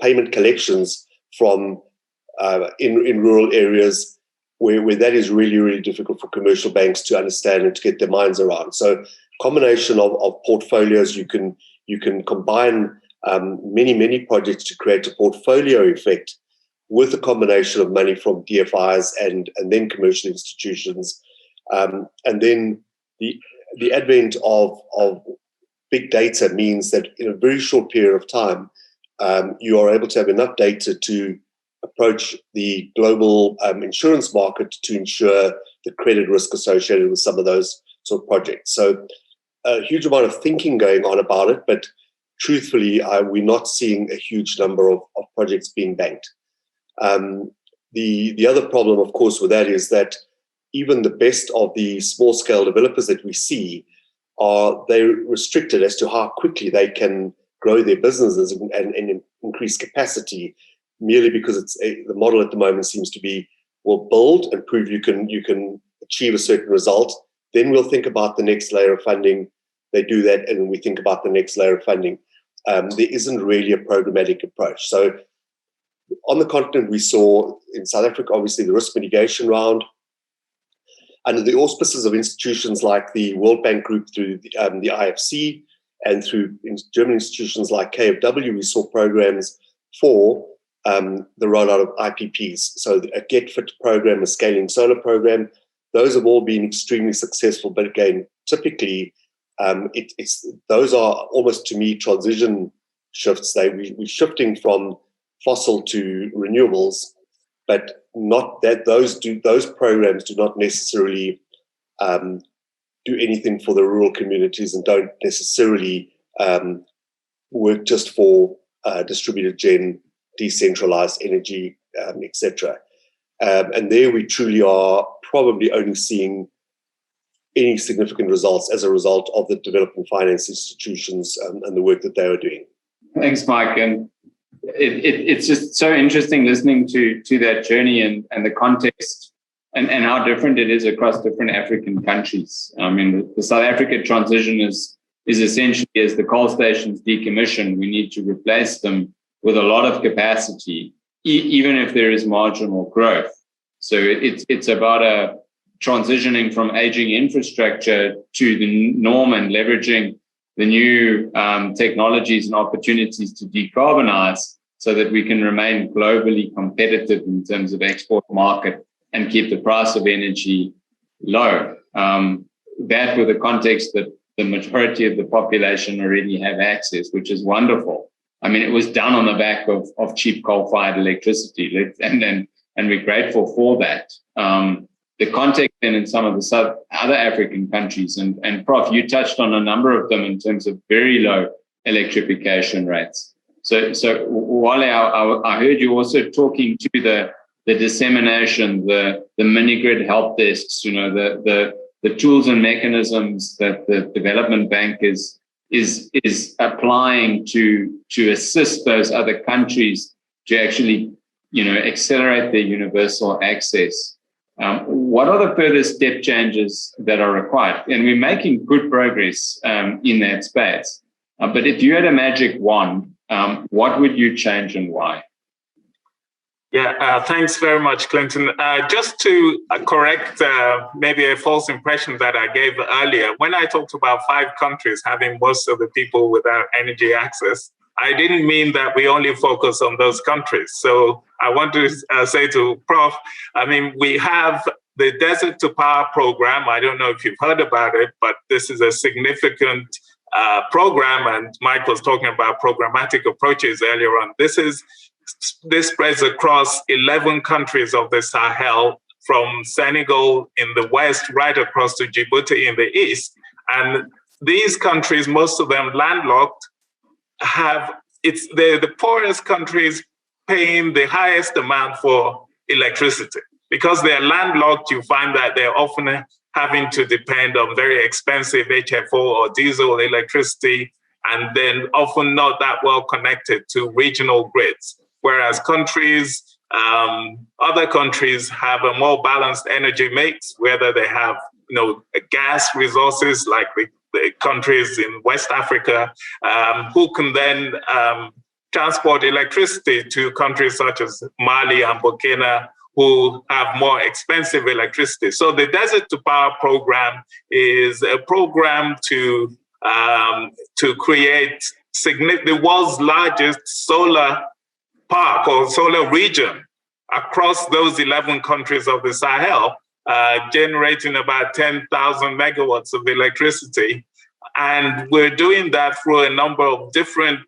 payment collections from in rural areas, where that is really, really difficult for commercial banks to understand and to get their minds around. So combination of portfolios, you can combine many projects to create a portfolio effect with a combination of money from DFIs and then commercial institutions. And then the advent of big data means that in a very short period of time, you are able to have enough data to approach the global insurance market to ensure the credit risk associated with some of those sort of projects. So a huge amount of thinking going on about it, but truthfully, we're not seeing a huge number of projects being banked. The other problem, of course, with that is that even the best of the small-scale developers that we see they're restricted as to how quickly they can grow their businesses and increase capacity, merely because the model at the moment seems to be, well, build and prove you can achieve a certain result. Then we'll think about the next layer of funding. They do that, and we think about the next layer of funding. There isn't really a programmatic approach. So on the continent, we saw in South Africa, obviously, the risk mitigation round. Under the auspices of institutions like the World Bank Group through the IFC and through German institutions like KfW, we saw programs for the rollout of IPPs. So a Get Fit program, a scaling solar program, those have all been extremely successful. But again, typically, those are almost, to me, transition shifts. We're shifting from fossil to renewables, but not that those programs do not necessarily do anything for the rural communities and don't necessarily work just for distributed gen, decentralized energy, etc. And there we truly are probably only seeing any significant results as a result of the development finance institutions and the work that they are doing. Thanks, Mike. And it's just so interesting listening to that journey and the context and how different it is across different African countries. I mean, the South Africa transition is essentially, as the coal stations decommission, we need to replace them with a lot of capacity, even if there is marginal growth. So it's about transitioning from aging infrastructure to the norm and leveraging the new technologies and opportunities to decarbonize so that we can remain globally competitive in terms of export market and keep the price of energy low. That with the context that the majority of the population already have access, which is wonderful. I mean, it was done on the back of cheap coal-fired electricity, and we're grateful for that. The context then in some of the other African countries, and Prof, you touched on a number of them in terms of very low electrification rates. So Wale, I heard you also talking to the dissemination, the mini-grid help desks, the tools and mechanisms that the development bank is applying to assist those other countries to actually, accelerate their universal access. What are the further step changes that are required? And we're making good progress in that space. But if you had a magic wand, what would you change and why? Yeah, thanks very much, Clinton. Just to correct maybe a false impression that I gave earlier, when I talked about 5 countries having most of the people without energy access, I didn't mean that we only focus on those countries. So I want to say to Prof, I mean, we have the Desert to Power program. I don't know if you've heard about it, but this is a significant program, and Mike was talking about programmatic approaches earlier on. This spreads across 11 countries of the Sahel, from Senegal in the west right across to Djibouti in the east. And these countries, most of them landlocked, it's the poorest countries paying the highest amount for electricity. Because they're landlocked, you find that they're often having to depend on very expensive HFO or diesel electricity, and then often not that well connected to regional grids. Whereas other countries have a more balanced energy mix, whether they have, gas resources like the countries in West Africa, who can then transport electricity to countries such as Mali and Burkina, who have more expensive electricity. So the Desert to Power program is a program to create the world's largest solar park or solar region across those 11 countries of the Sahel, generating about 10,000 megawatts of electricity. And we're doing that through a number of different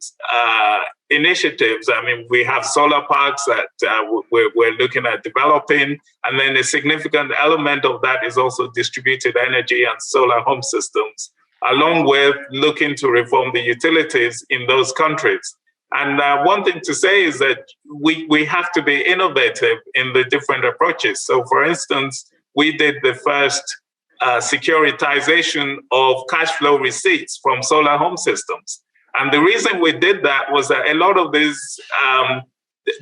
initiatives. I mean, we have solar parks that we're looking at developing. And then a significant element of that is also distributed energy and solar home systems, along with looking to reform the utilities in those countries. And one thing to say is that we have to be innovative in the different approaches. So for instance, we did the first securitization of cash flow receipts from solar home systems. And the reason we did that was that a lot of these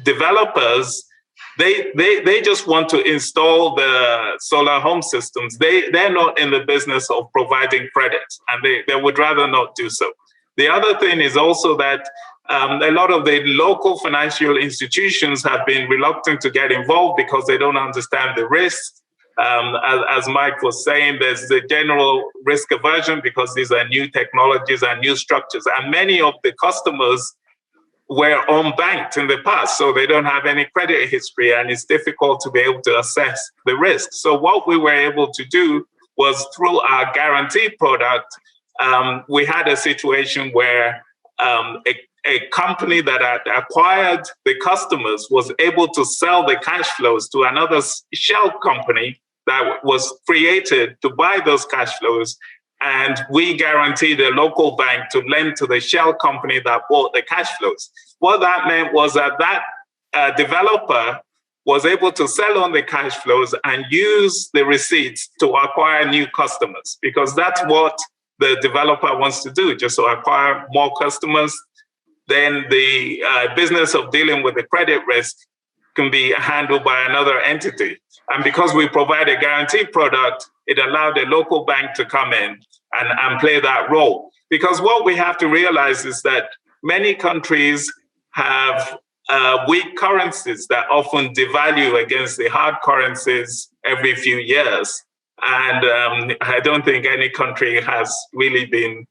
developers, they just want to install the solar home systems. They're not in the business of providing credit, and they would rather not do so. The other thing is also that a lot of the local financial institutions have been reluctant to get involved because they don't understand the risks. As Mike was saying, there's the general risk aversion because these are new technologies and new structures. And many of the customers were unbanked in the past, so they don't have any credit history, and it's difficult to be able to assess the risk. So what we were able to do was, through our guarantee product, we had a situation where a company that had acquired the customers was able to sell the cash flows to another shell company that was created to buy those cash flows. And we guaranteed a local bank to lend to the shell company that bought the cash flows. What that meant was that developer was able to sell on the cash flows and use the receipts to acquire new customers, because that's what the developer wants to do, just to acquire more customers. Then the business of dealing with the credit risk can be handled by another entity. And because we provide a guaranteed product, it allowed a local bank to come in and play that role. Because what we have to realize is that many countries have weak currencies that often devalue against the hard currencies every few years. And I don't think any country has really been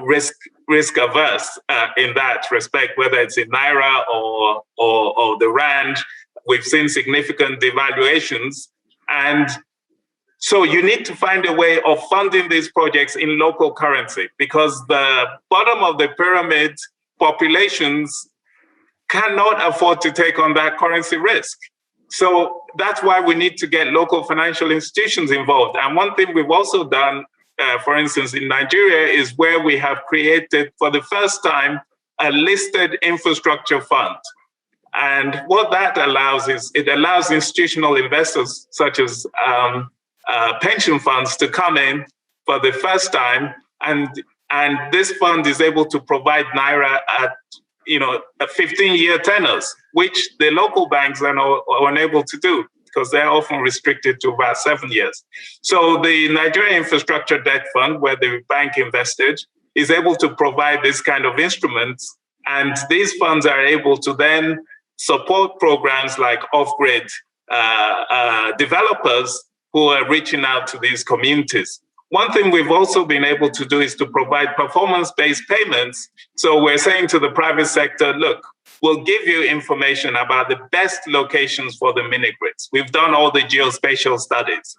risk averse in that respect, whether it's in Naira or the Rand. We've seen significant devaluations. And so you need to find a way of funding these projects in local currency, because the bottom of the pyramid populations cannot afford to take on that currency risk. So that's why we need to get local financial institutions involved. And one thing we've also done, for instance, in Nigeria, is where we have created for the first time a listed infrastructure fund. And what that allows is it allows institutional investors such as pension funds to come in for the first time, and this fund is able to provide Naira at a 15-year tenors, which the local banks are unable to do because they're often restricted to about 7 years. So the Nigeria Infrastructure Debt Fund, where the bank invested, is able to provide this kind of instruments, and these funds are able to then support programs like off-grid developers who are reaching out to these communities. One thing we've also been able to do is to provide performance-based payments. So we're saying to the private sector, look, we'll give you information about the best locations for the mini-grids. We've done all the geospatial studies.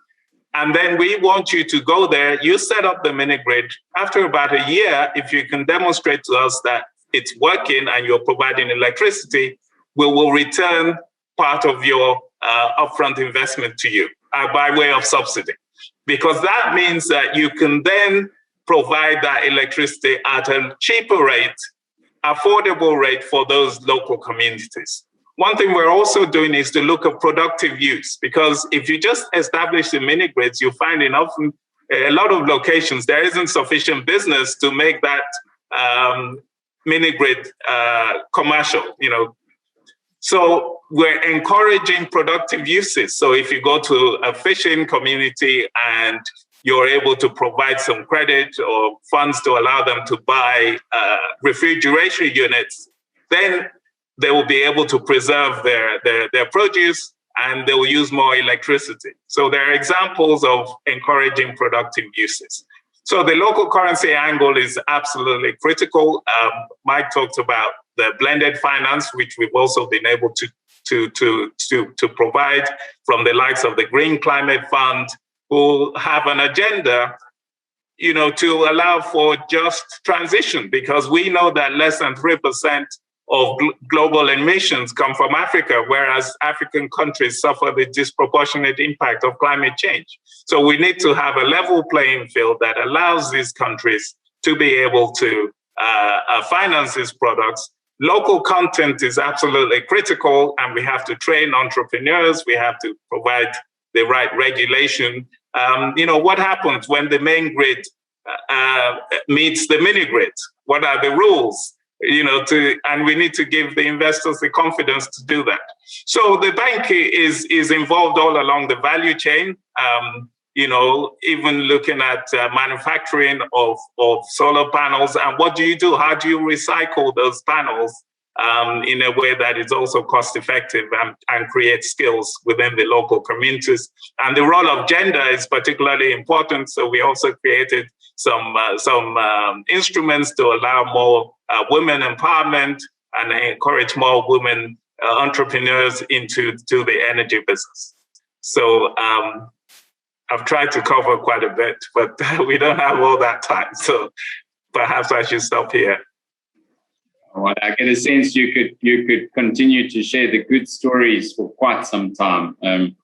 And then we want you to go there, you set up the mini-grid. After about a year, if you can demonstrate to us that it's working and you're providing electricity, we will return part of your upfront investment to you by way of subsidy. Because that means that you can then provide that electricity at a cheaper rate, affordable rate for those local communities. One thing we're also doing is to look at productive use, because if you just establish the mini grids, you find in often a lot of locations, there isn't sufficient business to make that mini grid commercial, So we're encouraging productive uses. So if you go to a fishing community and you're able to provide some credit or funds to allow them to buy refrigeration units, then they will be able to preserve their produce and they will use more electricity. So there are examples of encouraging productive uses. So the local currency angle is absolutely critical. Mike talked about the blended finance, which we've also been able to provide from the likes of the Green Climate Fund, who have an agenda, to allow for just transition, because we know that less than 3% of global emissions come from Africa, whereas African countries suffer the disproportionate impact of climate change. So we need to have a level playing field that allows these countries to be able to finance these products. Local content is absolutely critical, and we have to train entrepreneurs. We have to provide the right regulation. What happens when the main grid meets the mini grid? What are the rules? And we need to give the investors the confidence to do that. So the bank is involved all along the value chain. Even looking at manufacturing of solar panels. And what do you do? How do you recycle those panels in a way that is also cost effective and create skills within the local communities? And the role of gender is particularly important. So we also created some instruments to allow more women empowerment and encourage more women entrepreneurs into the energy business. So I've tried to cover quite a bit, but we don't have all that time. So perhaps I should stop here. Well, I get a sense you could continue to share the good stories for quite some time, and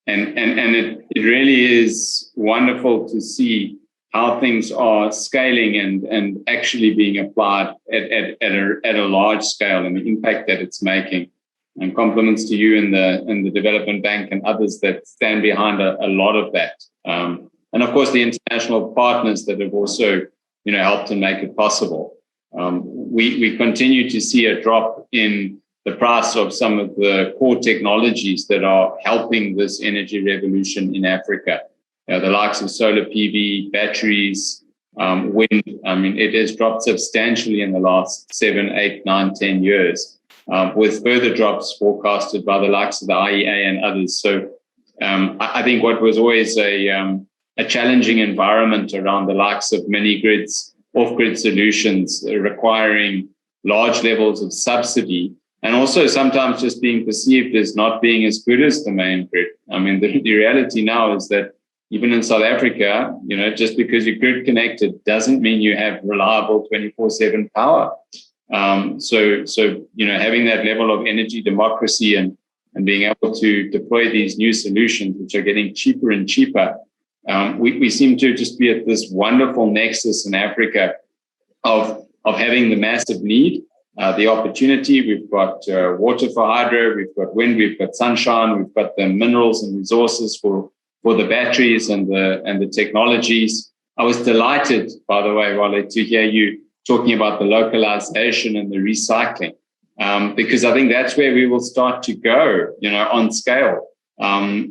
it really is wonderful to see how things are scaling and actually being applied at a large scale, and the impact that it's making. And compliments to you and the Development Bank and others that stand behind a lot of that, and of course the international partners that have also helped to make it possible. We continue to see a drop in the price of some of the core technologies that are helping this energy revolution in Africa. The likes of solar PV, batteries, wind. I mean, it has dropped substantially in the last 7, 8, 9, 10 years, with further drops forecasted by the likes of the IEA and others. So I think what was always a challenging environment around the likes of mini grids, off-grid solutions requiring large levels of subsidy, and also sometimes just being perceived as not being as good as the main grid. I mean, the reality now is that even in South Africa, just because you're grid connected doesn't mean you have reliable 24/7 power. So having that level of energy democracy and being able to deploy these new solutions, which are getting cheaper and cheaper, we seem to just be at this wonderful nexus in Africa of having the massive need, the opportunity. We've got water for hydro, we've got wind, we've got sunshine, we've got the minerals and resources for the batteries and the technologies. I was delighted, by the way, Wale, to hear you talking about the localization and the recycling, because I think that's where we will start to go, on scale.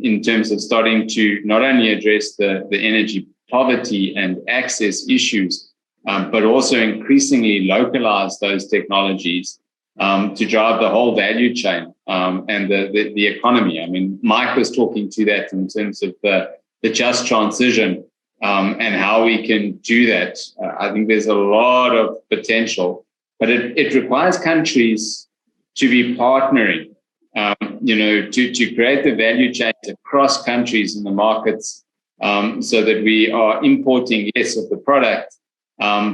In terms of starting to not only address the energy poverty and access issues, but also increasingly localize those technologies to drive the whole value chain and the economy. I mean, Mike was talking to that in terms of the just transition and how we can do that. I think there's a lot of potential, but it requires countries to be partnering. To create the value chains across countries in the markets, so that we are importing less of the product,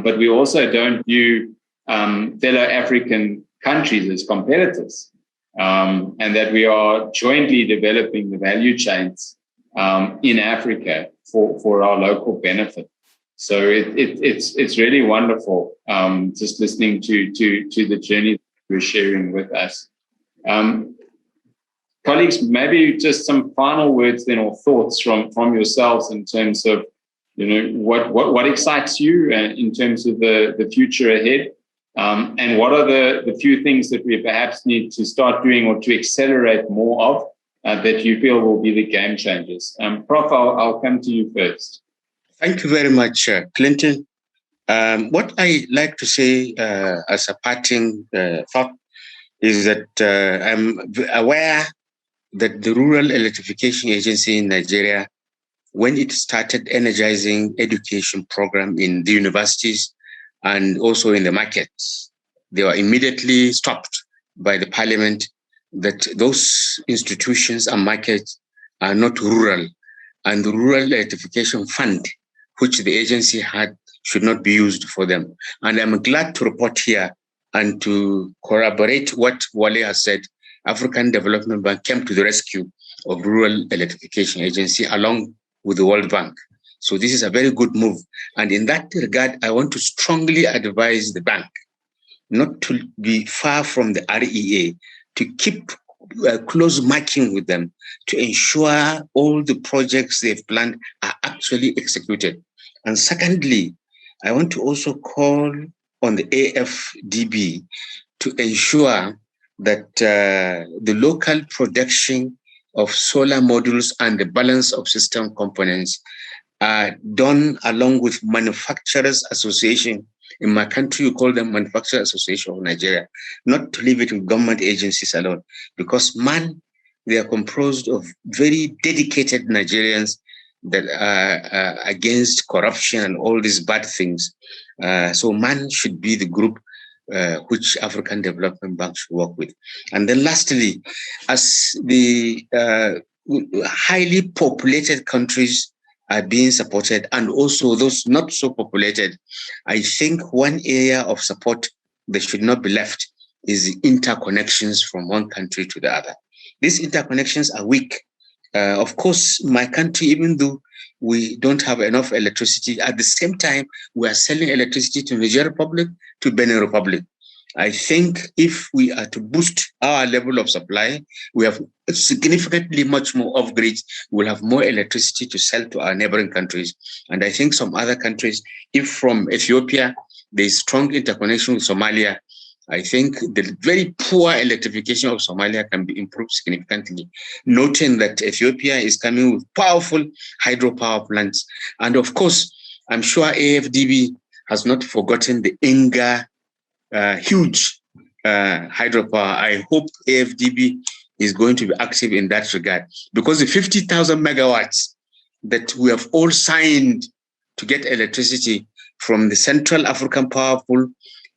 but we also don't view fellow African countries as competitors, and that we are jointly developing the value chains in Africa for our local benefit. So it's really wonderful just listening to the journey that you're sharing with us. Colleagues, maybe just some final words then, or thoughts from yourselves in terms of, what excites you in terms of the future ahead, and what are the few things that we perhaps need to start doing or to accelerate more of that you feel will be the game changers. Prof, I'll come to you first. Thank you very much, Clinton. What I like to say as a parting thought is that I'm aware that the Rural Electrification Agency in Nigeria, when it started energizing education program in the universities and also in the markets, they were immediately stopped by the parliament that those institutions and markets are not rural, and the Rural Electrification Fund, which the agency had, should not be used for them. And I'm glad to report here and to corroborate what Wale has said. African Development Bank came to the rescue of Rural Electrification Agency along with the World Bank. So this is a very good move. And in that regard, I want to strongly advise the bank not to be far from the REA, to keep close marking with them to ensure all the projects they've planned are actually executed. And secondly, I want to also call on the AFDB to ensure that the local production of solar modules and the balance of system components are done along with Manufacturers Association. In my country, you call them Manufacturers Association of Nigeria, not to leave it with government agencies alone, because they are composed of very dedicated Nigerians that are against corruption and all these bad things. So MAN should be the group which African Development Bank should work with. And then lastly, as the highly populated countries are being supported and also those not so populated, I think one area of support that should not be left is the interconnections from one country to the other. These interconnections are weak. Of course, my country, even though we don't have enough electricity, at the same time, we are selling electricity to Niger Republic, to Benin Republic. I think if we are to boost our level of supply, we have significantly much more off-grid. We'll have more electricity to sell to our neighboring countries. And I think some other countries, if from Ethiopia, there's strong interconnection with Somalia, I think the very poor electrification of Somalia can be improved significantly, noting that Ethiopia is coming with powerful hydropower plants. And of course, I'm sure AFDB has not forgotten the Inga huge hydropower. I hope AFDB is going to be active in that regard, because the 50,000 megawatts that we have all signed to get electricity from the Central African Power Pool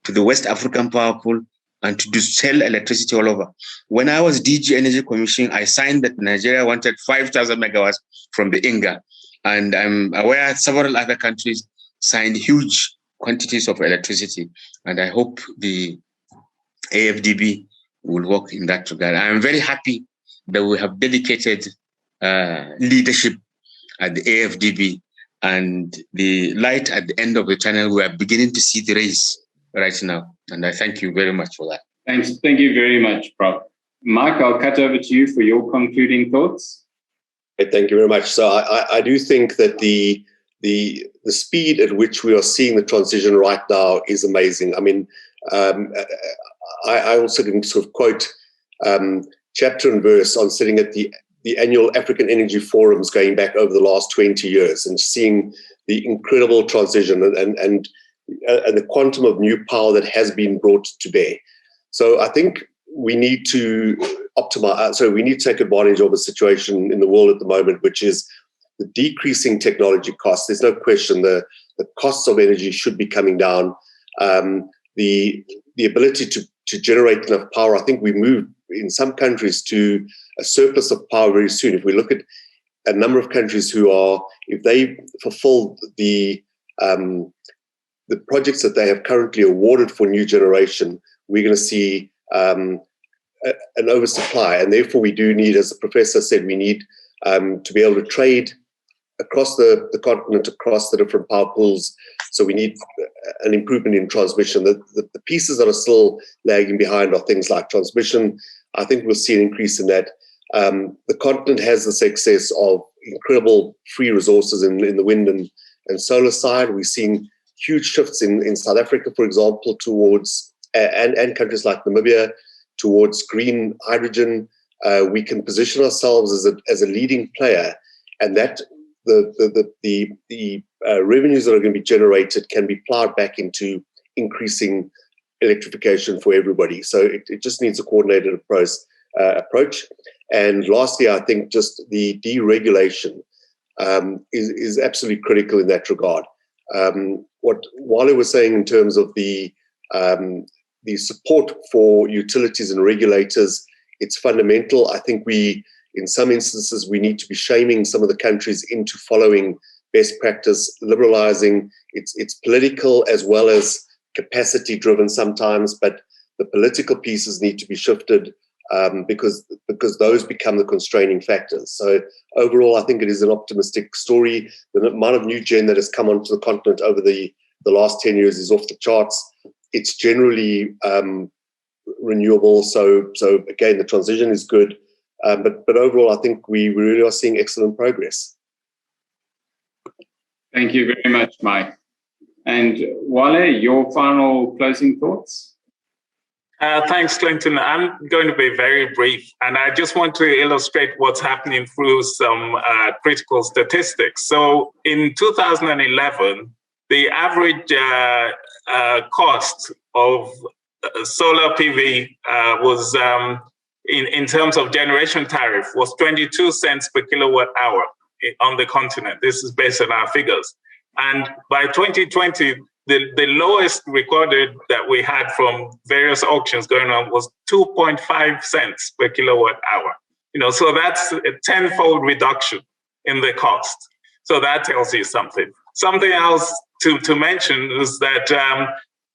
to the West African Power Pool, and to sell electricity all over. When I was DG Energy Commission, I signed that Nigeria wanted 5,000 megawatts from the Inga. And I'm aware several other countries signed huge quantities of electricity. And I hope the AFDB will work in that regard. I'm very happy that we have dedicated leadership at the AFDB, and the light at the end of the tunnel, we are beginning to see the race right now. And I thank you very much for that. Thanks. Thank you very much, Prof. Mark, I'll cut over to you for your concluding thoughts. Thank you very much. So I do think that the speed at which we are seeing the transition right now is amazing. I mean, I also can sort of quote chapter and verse on sitting at the annual African Energy Forums going back over the last 20 years and seeing the incredible transition and the quantum of new power that has been brought to bear. So I think we need to optimize. So we need to take advantage of a situation in the world at the moment, which is the decreasing technology costs. There's no question the costs of energy should be coming down. The ability to generate enough power. I think we move in some countries to a surplus of power very soon. If we look at a number of countries who are, if they fulfill the projects that they have currently awarded for new generation, we're going to see an oversupply. And therefore we do need, as the professor said, we need to be able to trade across the continent, across the different power pools. So we need an improvement in transmission. The pieces that are still lagging behind are things like transmission. I think we'll see an increase in that. The continent has this excess of incredible free resources in the wind and solar side. We're seeing huge shifts in South Africa, for example, towards, and countries like Namibia, towards green hydrogen. We can position ourselves as a leading player, and that the revenues that are going to be generated can be plowed back into increasing electrification for everybody. So it just needs a coordinated approach. And lastly, I think just the deregulation is absolutely critical in that regard. What Wale was saying in terms of the support for utilities and regulators, it's fundamental. I think in some instances, we need to be shaming some of the countries into following best practice, liberalizing. It's political as well as capacity driven sometimes, but the political pieces need to be shifted because those become the constraining factors. So overall, I think it is an optimistic story. The amount of new gen that has come onto the continent over the last 10 years is off the charts. It's generally renewable. So again, the transition is good. But overall, I think we really are seeing excellent progress. Thank you very much, Mike. And Wale, your final closing thoughts? Thanks, Clinton. I'm going to be very brief, and I just want to illustrate what's happening through some critical statistics. So in 2011, the average cost of solar PV was, in terms of generation tariff, was 22 cents per kilowatt hour on the continent. This is based on our figures. And by 2020, the lowest recorded that we had from various auctions going on was 2.5 cents per kilowatt hour. So that's a tenfold reduction in the cost. So that tells you something. Something else to mention is that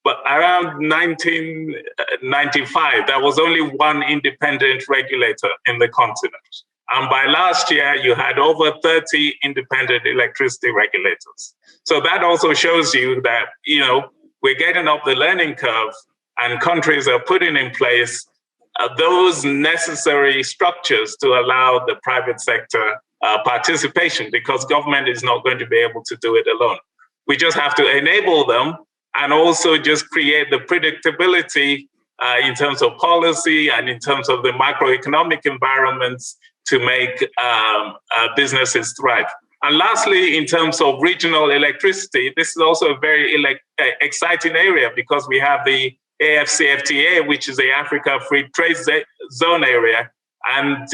But around 1995, there was only one independent regulator in the continent. And by last year, you had over 30 independent electricity regulators. So that also shows you that, we're getting up the learning curve, and countries are putting in place those necessary structures to allow the private sector participation, because government is not going to be able to do it alone. We just have to enable them, and also just create the predictability in terms of policy and in terms of the macroeconomic environments to make businesses thrive. And lastly, in terms of regional electricity, this is also a very exciting area, because we have the AFCFTA, which is the Africa Free Trade Zone area. And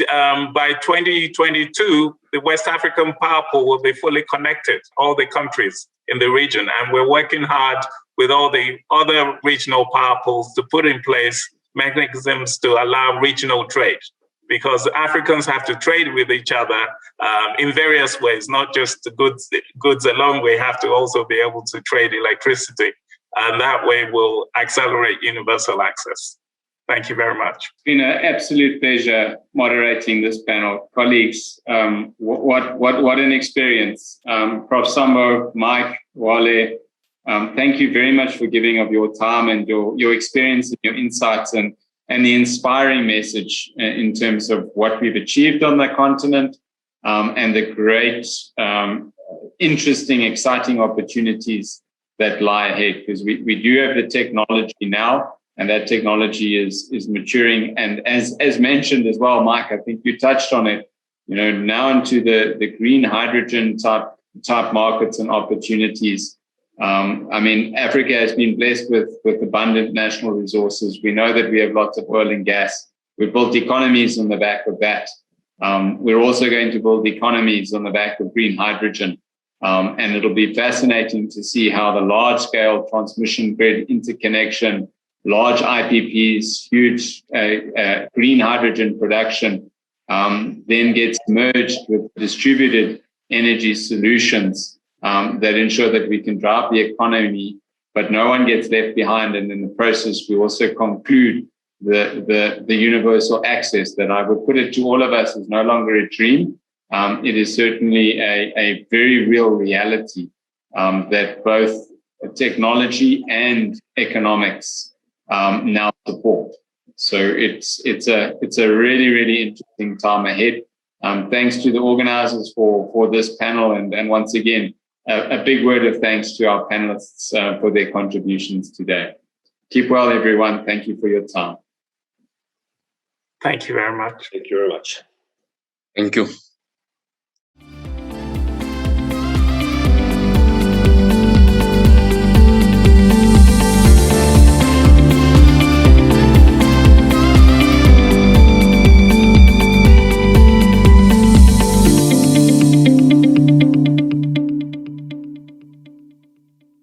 by 2022, the West African Power Pool will be fully connected, all the countries in the region. And we're working hard with all the other regional power pools to put in place mechanisms to allow regional trade, because Africans have to trade with each other in various ways, not just the goods alone. We have to also be able to trade electricity, and that way we'll accelerate universal access. Thank you very much. It's been an absolute pleasure moderating this panel. Colleagues, what an experience. Prof. Sambo, Mike, Wale, thank you very much for giving of your time and your experience and your insights and the inspiring message in terms of what we've achieved on the continent and the great, interesting, exciting opportunities that lie ahead, because we do have the technology now, and that technology is maturing. And as mentioned as well, Mike, I think you touched on it, now into the green hydrogen type markets and opportunities. Africa has been blessed with abundant national resources. We know that we have lots of oil and gas. We've built economies on the back of that. We're also going to build economies on the back of green hydrogen. And it'll be fascinating to see how the large-scale transmission grid interconnection, large IPPs, huge green hydrogen production, then gets merged with distributed energy solutions that ensure that we can drive the economy, but no one gets left behind. And in the process, we also conclude the universal access that I would put it to all of us is no longer a dream. It is certainly a very real reality that both technology and economics now support. So it's a really, really interesting time ahead. Thanks to the organizers for this panel, and once again, a big word of thanks to our panelists for their contributions today. Keep well, everyone. Thank you for your time. Thank you very much. Thank you very much. Thank you.